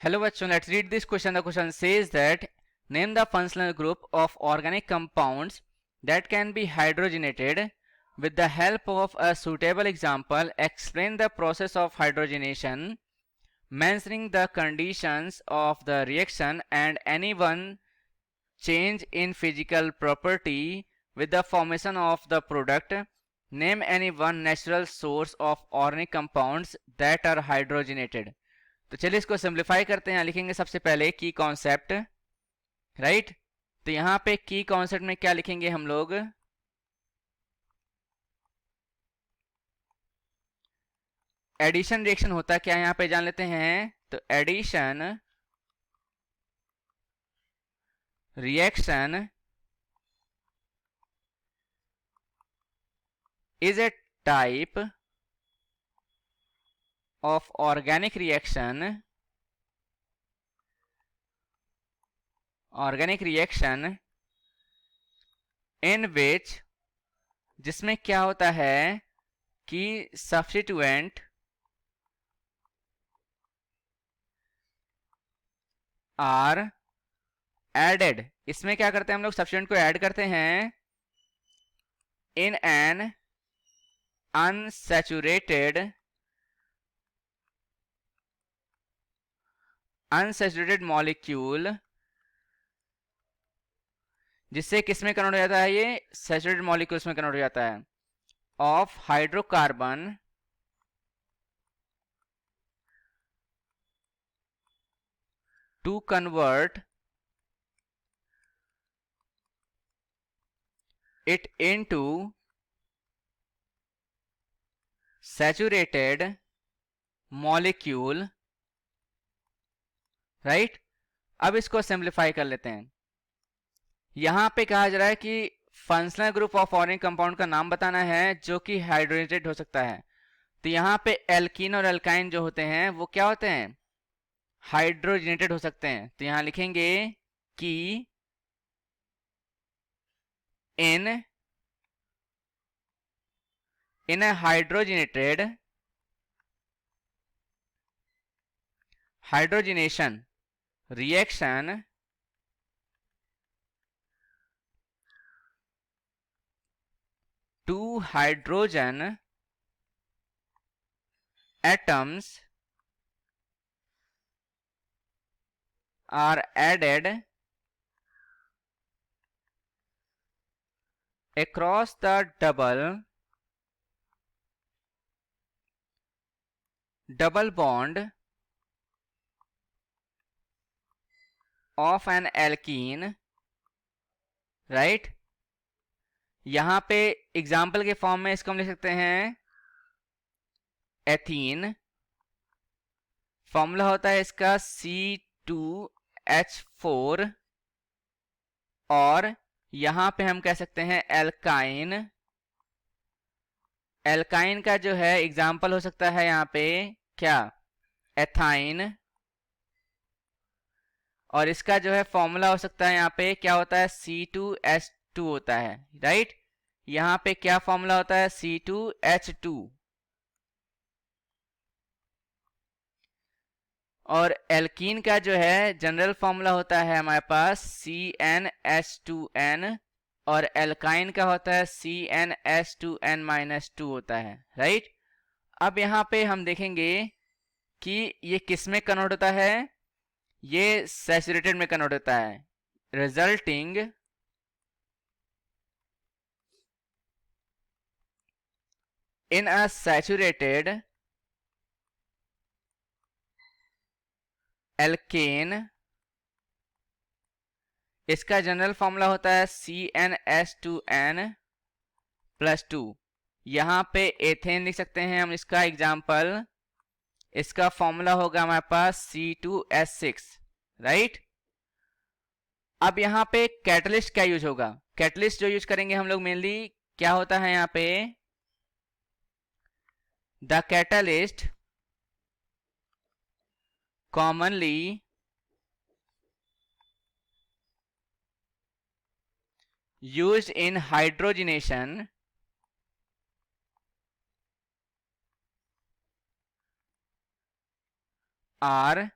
Hello bachon, let's read this question. The question says that name the functional group of organic compounds that can be hydrogenated. With the help of a suitable example, explain the process of hydrogenation, mentioning the conditions of the reaction and any one change in physical property with the formation of the product. Name any one natural source of organic compounds that are hydrogenated. तो चलिए इसको simplify करते हैं। लिखेंगे सबसे पहले की concept, right. तो यहां पे की कॉन्सेप्ट में क्या लिखेंगे हम लोग, एडिशन रिएक्शन होता क्या है यहां पे जान लेते हैं। तो addition reaction is a type of organic reaction in which, जिसमें क्या होता है कि सब्स्टिट्यूएंट आर एडेड। इसमें क्या करते हैं हम लोग, सब्स्टिट्यूएंट को ऐड करते हैं इन एन अनसैचुरेटेड मॉलिक्यूल, जिससे किसमें कन्वर्ट हो जाता है, ये सैचुरेटेड मॉलिक्यूल्स में कन्वर्ट हो जाता है, of hydrocarbon to convert it into saturated molecule, right. अब इसको सिंप्लीफाई कर लेते हैं। यहां पे कहा जा रहा है कि functional group of organic compound का नाम बताना है जो कि हाइड्रोजनेटेड हो सकता है। तो यहां पे एल्कीन और एल्काइन जो होते हैं वो क्या होते हैं, हाइड्रोजनेटेड हो सकते हैं। तो यहां लिखेंगे कि इन a hydrogenation reaction, two hydrogen atoms are added across the double bond of an alkene, right. यहां पे एग्जाम्पल के फॉर्म में इसको हम लिख सकते हैं एथीन। फॉर्मूला होता है इसका C2H4, और यहां पे हम कह सकते हैं एल्काइन। एल्काइन का जो है एग्जाम्पल हो सकता है यहां पे क्या, एथाइन। और इसका जो है फॉर्मूला हो सकता है यहाँ पे क्या होता है, C2H2 होता है, राइट। यहां पे क्या फॉर्मूला होता है, C2H2। और एल्कीन का जो है जनरल फॉर्मूला होता है हमारे पास CnH2n, और एल्काइन का होता है CnH2n-2 होता है, राइट। अब यहां पे हम देखेंगे कि ये किस में कन्वर्ट होता है, ये सैचुरेटेड में कन्वर्ट होता है, resulting in a saturated alkane. इसका जनरल फॉर्मूला होता है CnH2n+2। यहां पे एथेन लिख सकते हैं हम, इसका एग्जाम्पल, इसका फॉर्मूला होगा हमारे पास C2H6, राइट। अब यहां पे कैटलिस्ट क्या यूज होगा, कैटलिस्ट जो यूज करेंगे हम लोग मेनली क्या होता है यहां पे, the catalyst commonly used in hydrogenation are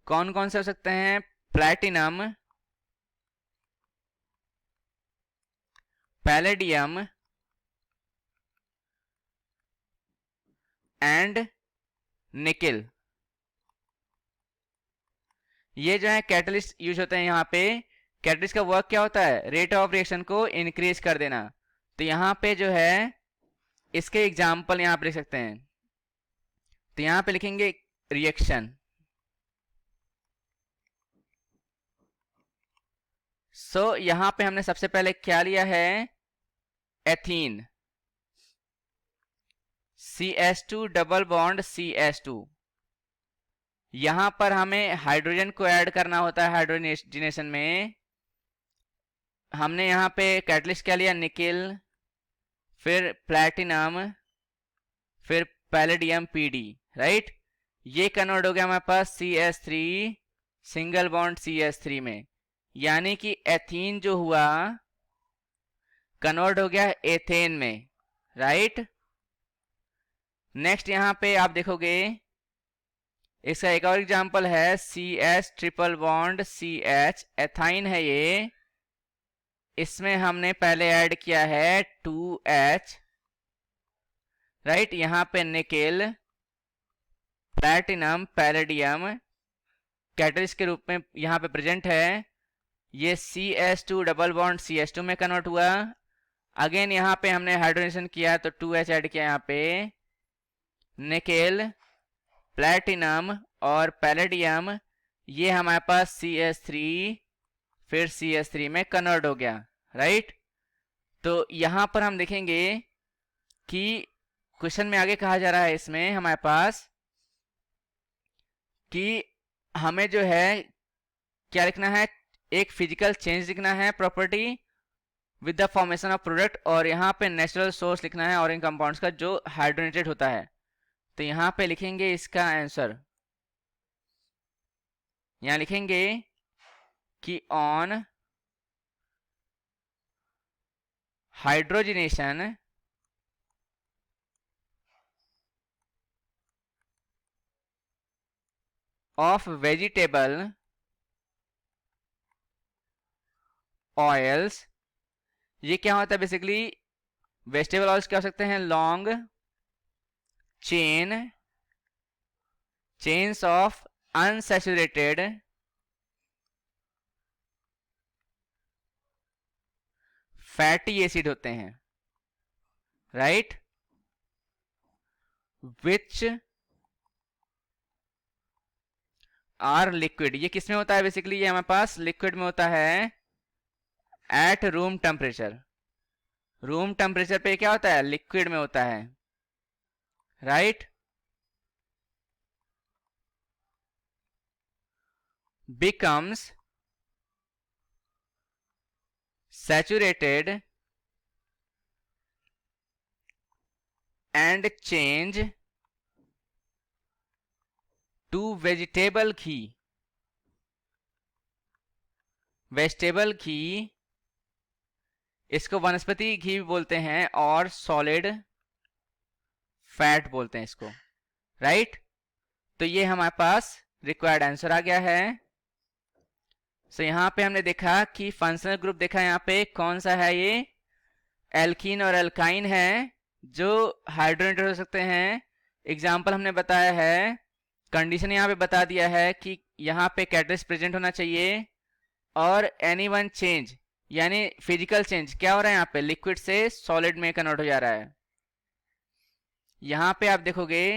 कौन कौन से हो सकते हैं? Platinum, palladium and nickel. ये जो है कैटलिस्ट यूज होते हैं यहाँ पे। कैटलिस्ट का वर्क क्या होता है? रेट ऑफ रिएक्शन को इंक्रीज कर देना। तो यहाँ पे जो है इसके एग्जाम्पल यहाँ पे लिख सकते हैं। तो यहाँ पे लिखेंगे रिएक्शन। यहाँ पे हमने सबसे पहले क्या लिया है? Ethene, CH2 double bond CH2। यहां पर हमें हाइड्रोजन को ऐड करना होता है हाइड्रोजनेशन में। हमने यहाँ पे कैटलिस्ट क्या लिया? निकिल, फिर प्लैटिनम, फिर पैलेडियम PD, राइट। ये कन्वर्ट हो गया हमारे पास CH3 सिंगल बॉन्ड CH3 में, यानी कि एथीन जो हुआ कन्वर्ट हो गया एथेन में, राइट। नेक्स्ट यहाँ पे आप देखोगे इसका एक और एग्जांपल है CH triple bond CH, ethyne है ये। इसमें हमने पहले ऐड किया है 2H, राइट। यहाँ पे निकेल, प्लैटिनम, पैलेडियम कैटलिस्ट के रूप में यहाँ पे प्रेजेंट है। ये CH2 डबल बॉन्ड CH2 में कन्वर्ट हुआ। अगेन यहाँ पे हमने हाइड्रोजनेशन किया तो 2H ऐड किया यहाँ पे। निकेल, प्लैटिनम और पैलेडियम ये हमारे पास CH3 फिर CH3 में कन्वर्ट हो गया, राइट। तो यहां पर हम देखेंगे कि क्वेश्चन में आगे कहा जा रहा है इसमें हमारे पास कि हमें जो है क्या लिखना है? एक फिजिकल चेंज लिखना है, property with the formation of product, और यहाँ पे नेचुरल सोर्स लिखना है ऑर्गेनिक कंपाउंड्स का जो हाइड्रोनेटेड होता है। तो यहाँ पे लिखेंगे इसका आंसर। यहाँ लिखेंगे कि on hydrogenation of vegetable oils, ये क्या होता है बेसिकली? वेजिटेबल ऑयल्स क्या हो सकते हैं? Long chains of unsaturated fatty acid होते हैं, राइट, विच आर लिक्विड। ये किसमें होता है बेसिकली? ये हमारे पास लिक्विड में होता है at room temperature. Room temperature पे क्या होता है? लिक्विड में होता है, right. Becomes saturated and change to vegetable ghee. Vegetable ghee, इसको वनस्पति घी भी बोलते हैं और सॉलिड फैट बोलते हैं इसको, राइट। तो ये हमारे पास रिक्वायर्ड आंसर आ गया है। यहां पे हमने देखा कि फंक्शनल ग्रुप देखा, यहाँ पे कौन सा है? ये एल्कीन और एल्काइन है जो हाइड्रोनेटेड हो सकते हैं। एग्जाम्पल हमने बताया है, कंडीशन यहाँ पे बता दिया है कि यहाँ पे कैटलिस्ट प्रेजेंट होना चाहिए और एनी वन चेंज यानी फिजिकल चेंज क्या हो रहा है? यहाँ पे लिक्विड से सॉलिड में कन्वर्ट हो जा रहा है। यहाँ पे आप देखोगे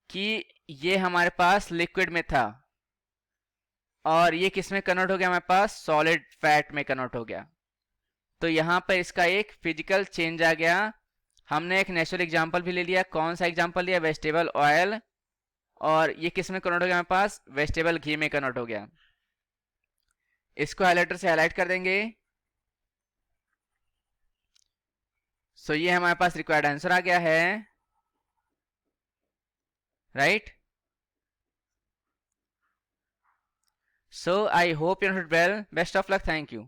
कि ये हमारे पास लिक्विड में था और ये किस में कन्वर्ट हो गया? हमारे पास सॉलिड फैट में कन्वर्ट हो गया। तो यहाँ पर इसका एक फिजिकल चेंज आ गया। हमने एक नेचुरल एग्जांपल भी ले लिया। कौन सा एग्जांपल लिया? वेजिटेबल ऑयल, और ये किस में कन्वर्ट हो गया? हमारे पास वेजिटेबल घी में कन्वर्ट हो गया। इसको हाइलाइटर से हाईलाइट कर देंगे। ये हमारे पास रिक्वायर्ड आंसर आ गया है, right. I hope you understood well. Best of luck. Thank you.